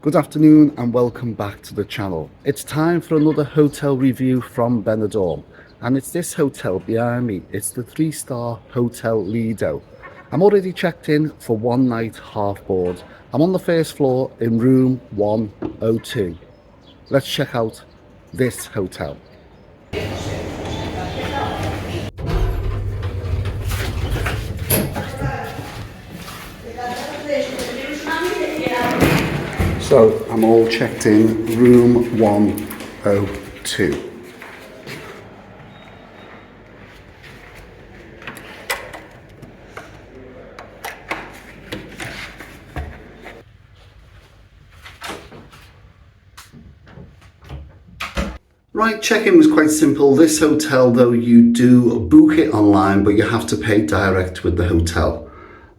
Good afternoon and welcome back to the channel. It's time for another hotel review from BENIDORM, and it's this hotel behind me. It's the 3-star Hotel LIDO. I'm already checked in for one night half board. I'm on the first floor in room 102. Let's check out this hotel. So I'm all checked in room 102. Right, check-in was quite simple. This hotel, though, you do book it online, but you have to pay direct with the hotel.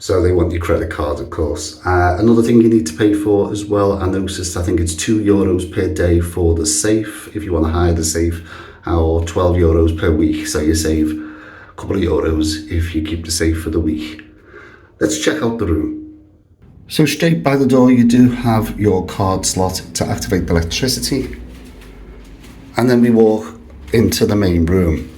So they want your credit card, of course. Another thing you need to pay for as well, I noticed, I think it's €2 per day for the safe, if you want to hire the safe, or €12 per week. So you save a couple of euros if you keep the safe for the week. Let's check out the room. So straight by the door, you do have your card slot to activate the electricity. And then we walk into the main room.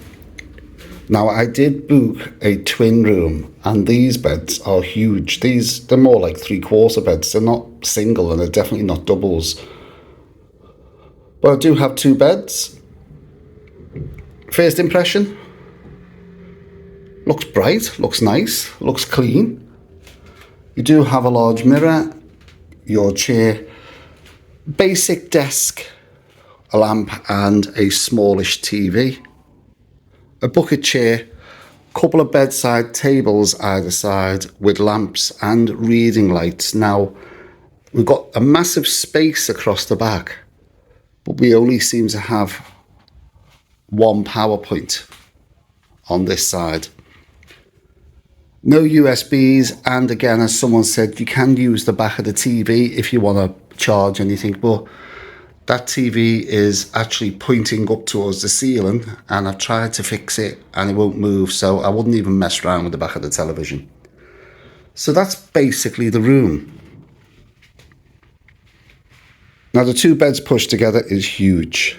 Now, I did book a twin room, and these beds are huge. They're more like 3/4 beds. They're not single, and they're definitely not doubles. But I do have two beds. First impression, looks bright, looks nice, looks clean. You do have a large mirror, your chair, basic desk, a lamp and a smallish TV. A bucket chair, couple of bedside tables either side with lamps and reading lights. Now, we've got a massive space across the back, but we only seem to have one power point on this side. No USBs, and again, as someone said, you can use the back of the TV if you want to charge anything, but that TV is actually pointing up towards the ceiling, and I've tried to fix it and it won't move, so I wouldn't even mess around with the back of the television. So that's basically the room. Now, the two beds pushed together is huge.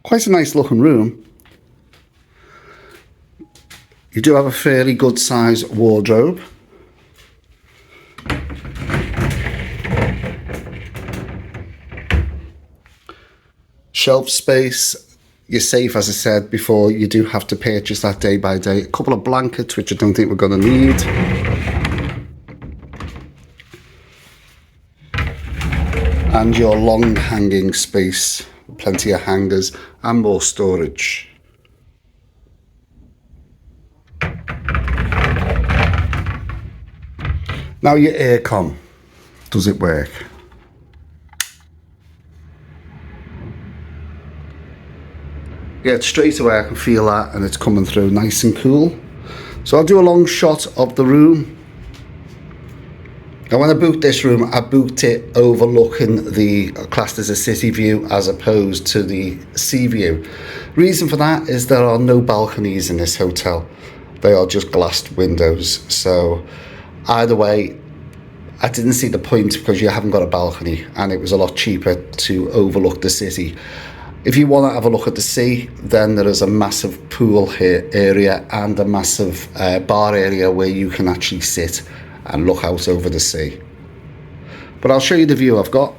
Quite a nice looking room. You do have a fairly good size wardrobe. Shelf space, you're safe, as I said before. You do have to purchase that day by day. A couple of blankets, which I don't think we're going to need. And your long hanging space, plenty of hangers and more storage. Now your aircon, does it work? Yeah, straight away I can feel that, and it's coming through nice and cool. So I'll do a long shot of the room. Now, when I booked this room, I booked it overlooking the classed as a city view as opposed to the sea view. Reason for that is there are no balconies in this hotel. They are just glassed windows. So either way, I didn't see the point because you haven't got a balcony, and it was a lot cheaper to overlook the city. If you want to have a look at the sea, then there is a massive pool here area and a massive bar area where you can actually sit and look out over the sea. But I'll show you the view I've got.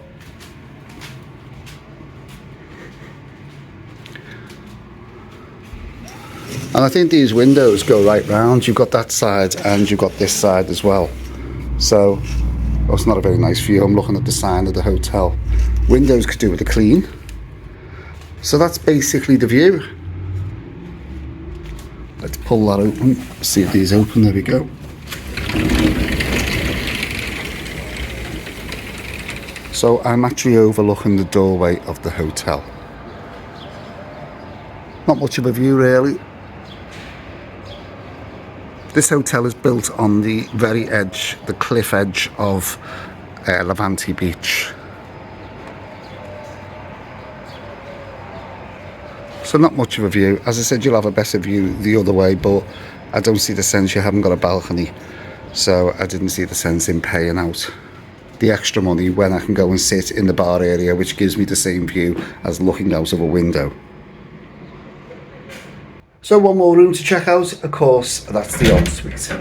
And I think these windows go right round. You've got that side and you've got this side as well. So that's not a very nice view. I'm looking at the sign of the hotel. Windows could do with a clean. So that's basically the view. Let's pull that open, see if these open, there we go. So I'm actually overlooking the doorway of the hotel. Not much of a view really. This hotel is built on the very edge, the cliff edge of Levante beach. So not much of a view. As I said, you'll have a better view the other way, but I don't see the sense. You haven't got a balcony, so I didn't see the sense in paying out. the extra money when I can go and sit in the bar area, which gives me the same view as looking out of a window. So one more room to check out, of course, that's the ensuite.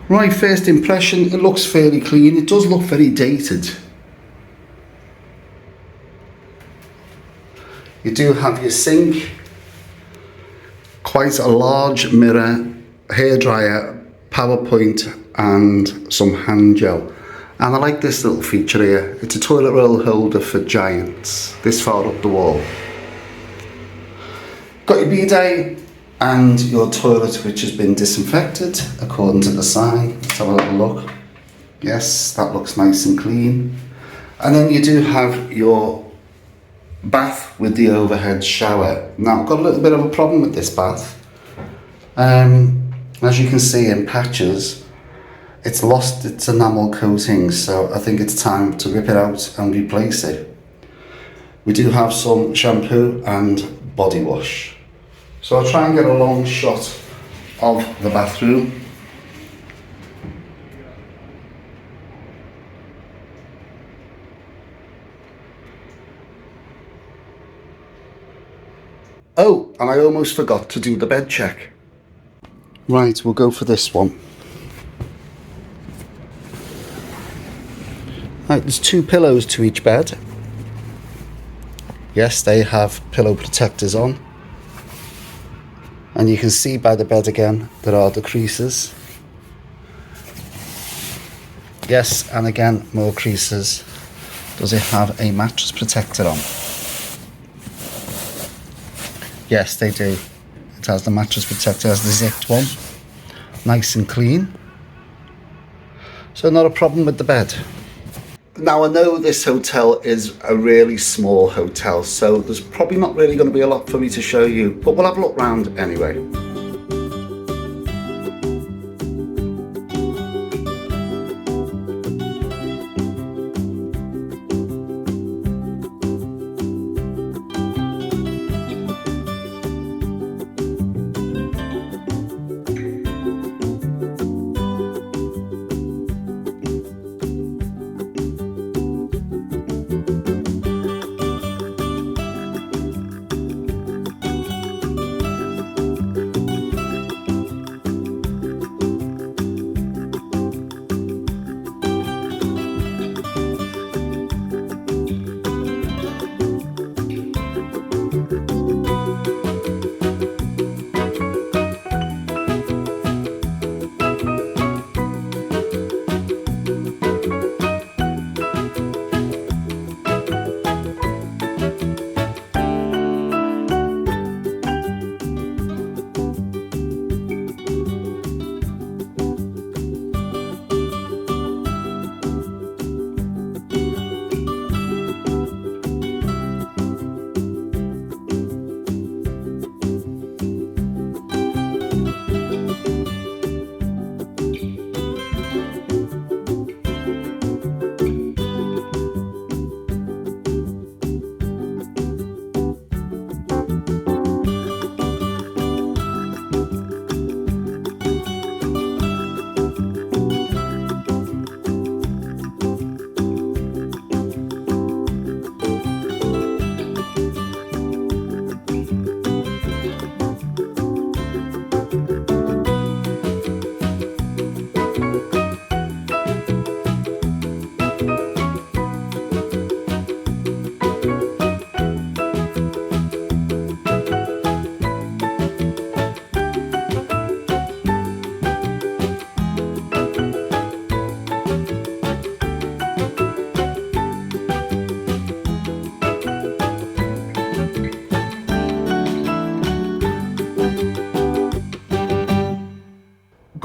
Right, first impression, it looks fairly clean. It does look very dated. You do have your sink, quite a large mirror, hairdryer, PowerPoint and some hand gel. And I like this little feature here. It's a toilet roll holder for giants, this far up the wall. Got your bidet and your toilet, which has been disinfected according to the sign. Let's have a little look. Yes, that looks nice and clean. And then you do have your bath with the overhead shower. Now I've got a little bit of a problem with this bath. As you can see in patches, it's lost its enamel coating, so I think it's time to rip it out and replace it. We do have some shampoo and body wash. So I'll try and get a long shot of the bathroom. Oh, and I almost forgot to do the bed check. Right, we'll go for this one. Right, there's 2 pillows to each bed. Yes, they have pillow protectors on. And you can see by the bed again, there are the creases. Yes, and again, more creases. Does it have a mattress protector on? Yes, they do. It has the mattress protector, has the zipped one. Nice and clean. So not a problem with the bed. Now I know this hotel is a really small hotel, so there's probably not really going to be a lot for me to show you, but we'll have a look round anyway.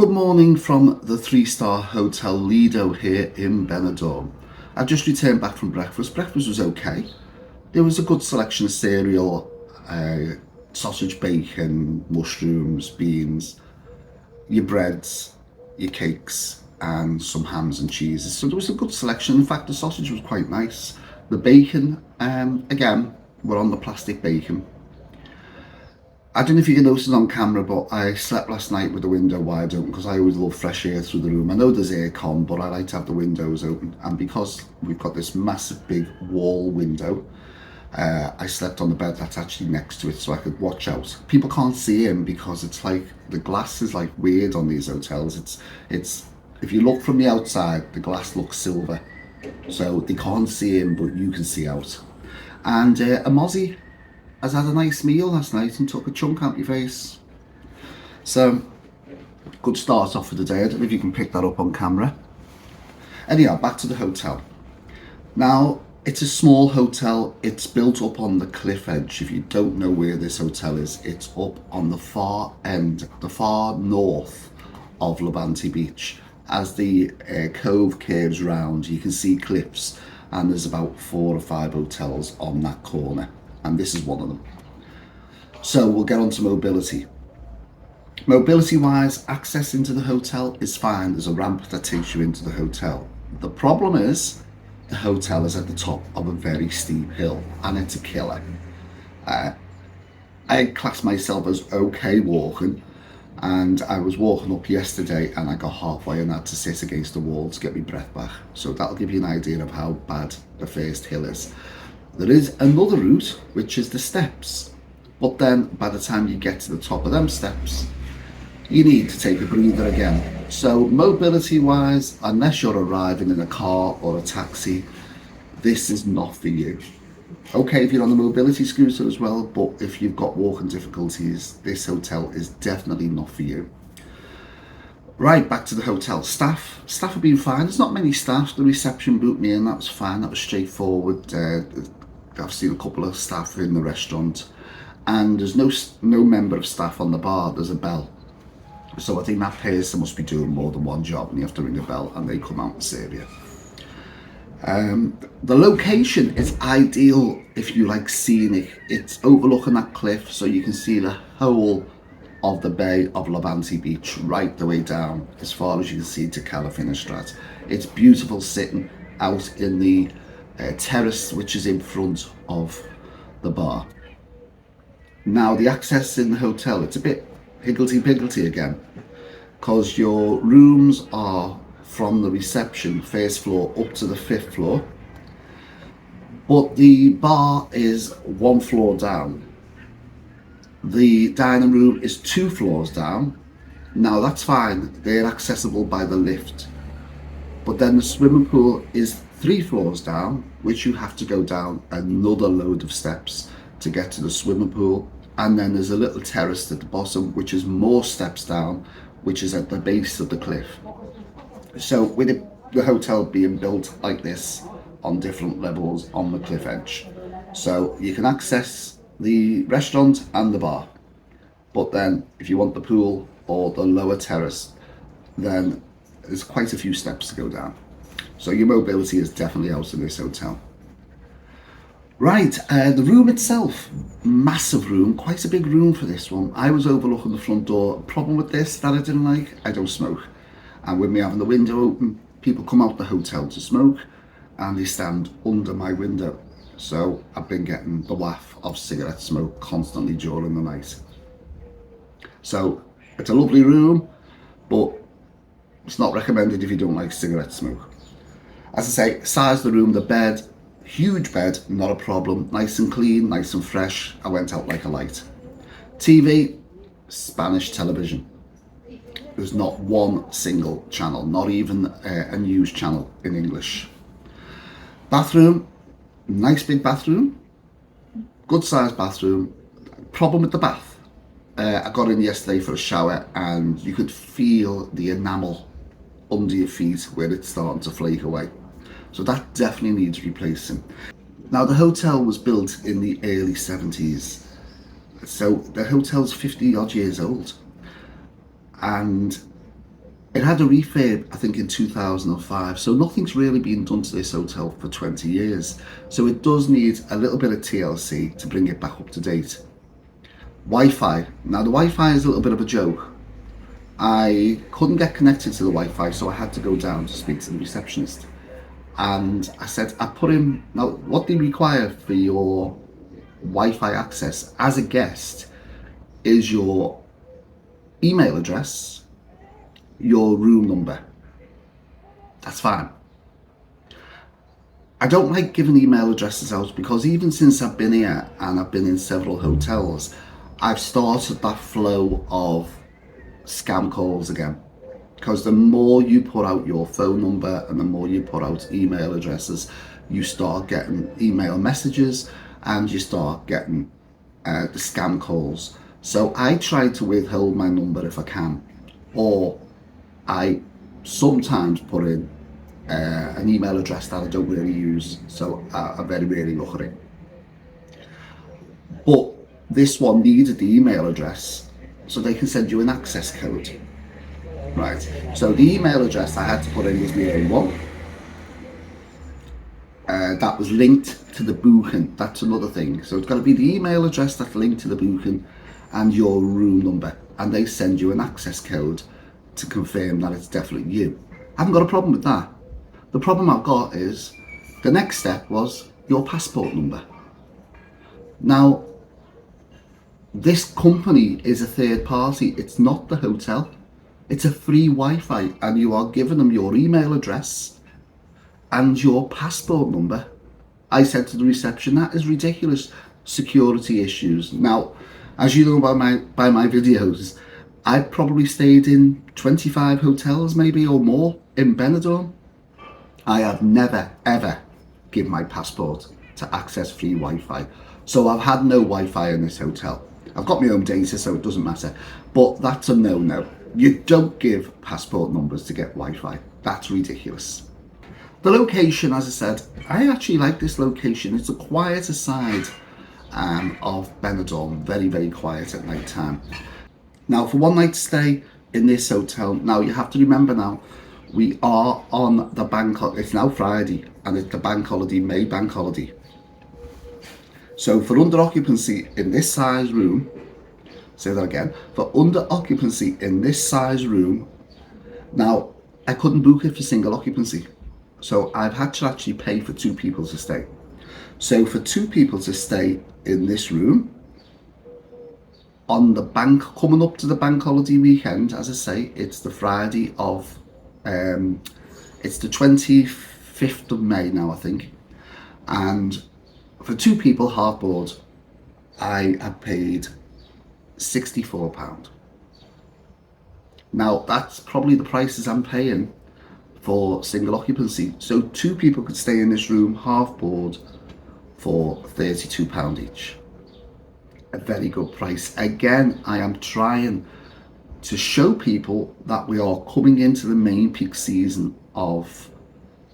Good morning from the 3-star Hotel Lido here in Benidorm. I've just returned back from breakfast. Breakfast was okay. There was a good selection of cereal, sausage, bacon, mushrooms, beans, your breads, your cakes and some hams and cheeses. So there was a good selection. In fact, the sausage was quite nice. The bacon, again, we're on the plastic bacon. I don't know if you can notice it on camera, but I slept last night with the window wide open because I always love fresh air through the room. I know there's aircon, but I like to have the windows open. And because we've got this massive big wall window, I slept on the bed that's actually next to it so I could watch out. People can't see him because it's like the glass is like weird on these hotels. It's if you look from the outside, the glass looks silver, so they can't see him, but you can see out. And a Mozzie has had a nice meal last night and took a chunk out your face. So, good start off for the day. I don't know if you can pick that up on camera. Anyhow, back to the hotel. Now, it's a small hotel. It's built up on the cliff edge. If you don't know where this hotel is, it's up on the far end, the far north of Levante Beach. As the cove curves round, you can see cliffs, and there's about 4 or 5 hotels on that corner, and this is one of them. So we'll get on to mobility. Mobility wise, access into the hotel is fine. There's a ramp that takes you into the hotel. The problem is the hotel is at the top of a very steep hill, and it's a killer. I class myself as okay walking, and I was walking up yesterday and I got halfway and had to sit against the wall to get my breath back. So that'll give you an idea of how bad the first hill is. There is another route, which is the steps. But then by the time you get to the top of them steps, you need to take a breather again. So mobility wise, unless you're arriving in a car or a taxi, this is not for you. Okay, if you're on the mobility scooter as well, but if you've got walking difficulties, this hotel is definitely not for you. Right, back to the hotel. Staff have been fine. There's not many staff. The reception booked me in, that was fine, that was straightforward. I've seen a couple of staff in the restaurant, and there's no member of staff on the bar. There's a bell. So I think that person must be doing more than one job, and you have to ring a bell and they come out and serve you. The location is ideal if you like scenic. It's overlooking that cliff, so you can see the whole of the bay of Levante Beach right the way down as far as you can see to Calafinistrad. It's beautiful sitting out in the terrace which is in front of the bar. Now the access in the hotel, it's a bit higgledy-piggledy again, because your rooms are from the reception, first floor, up to the 5th floor. But the bar is 1 floor down. The dining room is 2 floors down. Now that's fine, they're accessible by the lift. But then the swimming pool is 3 floors down, which you have to go down another load of steps to get to the swimming pool. And then there's a little terrace at the bottom, which is more steps down, which is at the base of the cliff. So with the hotel being built like this on different levels on the cliff edge, so you can access the restaurant and the bar, but then if you want the pool or the lower terrace, then there's quite a few steps to go down. So your mobility is definitely out in this hotel. Right, the room itself, massive room, quite a big room for this one. I was overlooking the front door. Problem with this that I didn't like, I don't smoke. And with me having the window open, people come out the hotel to smoke and they stand under my window. So I've been getting the waft of cigarette smoke constantly during the night. So it's a lovely room, but it's not recommended if you don't like cigarette smoke. As I say, size of the room, the bed, huge bed, not a problem. Nice and clean, nice and fresh. I went out like a light. TV, Spanish television. There's not one single channel, not even a news channel in English. Bathroom, nice big bathroom, good sized bathroom. Problem with the bath, I got in yesterday for a shower and you could feel the enamel under your feet where it's starting to flake away. So that definitely needs replacing. Now the hotel was built in the early 70s. So the hotel's 50 odd years old. And it had a refurb, I think, in 2005. So nothing's really been done to this hotel for 20 years. So it does need a little bit of TLC to bring it back up to date. Wi-Fi. Now the Wi-Fi is a little bit of a joke. I couldn't get connected to the Wi-Fi, so I had to go down to speak to the receptionist. And I said, I put in, now what do you require for your Wi-Fi access as a guest is your email address, your room number. That's fine. I don't like giving email addresses out because even since I've been here and I've been in several hotels, I've started that flow of scam calls again. Because the more you put out your phone number and the more you put out email addresses, you start getting email messages and you start getting the scam calls. So I try to withhold my number if I can, or I sometimes put in an email address that I don't really use, so I very rarely look at it. But this one needed the email address so they can send you an access code. Right, so the email address I had to put in was my own one. That was linked to the booking. That's another thing. So it's got to be the email address that's linked to the booking and your room number, and they send you an access code to confirm that it's definitely you. I haven't got a problem with that. The problem I've got is the next step was your passport number. Now, this company is a third party. It's not the hotel. It's a free Wi-Fi, and you are giving them your email address and your passport number. I said to the reception, that is ridiculous. Security issues. Now, as you know by my videos, I've probably stayed in 25 hotels maybe or more in Benidorm. I have never ever given my passport to access free Wi-Fi. So I've had no Wi-Fi in this hotel. I've got my own data, so it doesn't matter. But that's a no-no. You don't give passport numbers to get Wi-Fi. That's ridiculous. The location, as I said, I actually like this location. It's a quieter side of Benidorm. Very, very quiet at night time. Now, for one night stay in this hotel, now you have to remember now, we are on the bank holiday. It's now Friday, and it's the bank holiday, May bank holiday. So for under occupancy in this size room, say that again, for under occupancy in this size room, now I couldn't book it for single occupancy. So I've had to actually pay for 2 people to stay. So for 2 people to stay in this room, on the bank, coming up to the bank holiday weekend, as I say, it's the Friday of, it's the 25th of May now, I think. And for 2 people, half board, I have paid £64. Now, that's probably the prices I'm paying for single occupancy. So 2 people could stay in this room, half board, for £32 each. A very good price. Again, I am trying to show people that we are coming into the main peak season of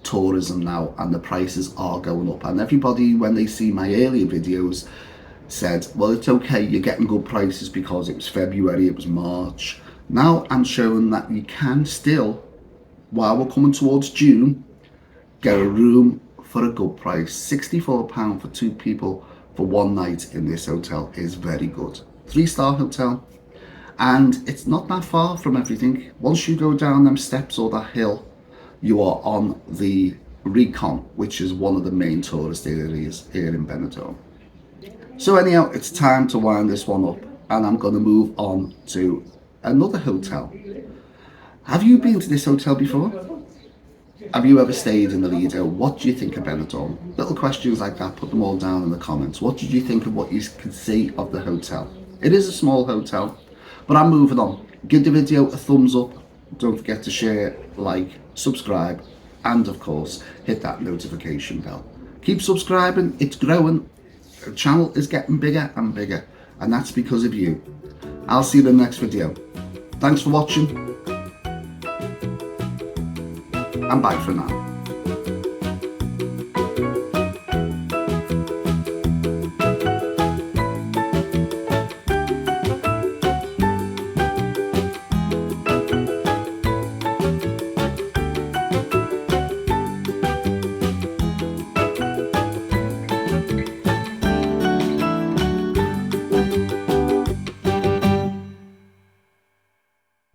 tourism now, and the prices are going up. And everybody, when they see my earlier videos, said, well, it's okay, you're getting good prices because it was February, it was March. Now I'm showing that you can still, while we're coming towards June, get a room for a good price. £64 for 2 people for one night in this hotel is very good. 3-star hotel, and it's not that far from everything. Once you go down them steps or that hill, you are on the Recon, which is one of the main tourist areas here in Benidorm. So anyhow, it's time to wind this one up, and I'm going to move on to another hotel. Have you been to this hotel before? Have you ever stayed in the LIDO? What do you think of Benidorm? Little questions like that, put them all down in the comments. What did you think of what you could see of the hotel? It is a small hotel, but I'm moving on. Give the video a thumbs up. Don't forget to share, like, subscribe, and of course, hit that notification bell. Keep subscribing, it's growing. The channel is getting bigger and bigger, and that's because of you. I'll see you in the next video. Thanks for watching, and bye for now.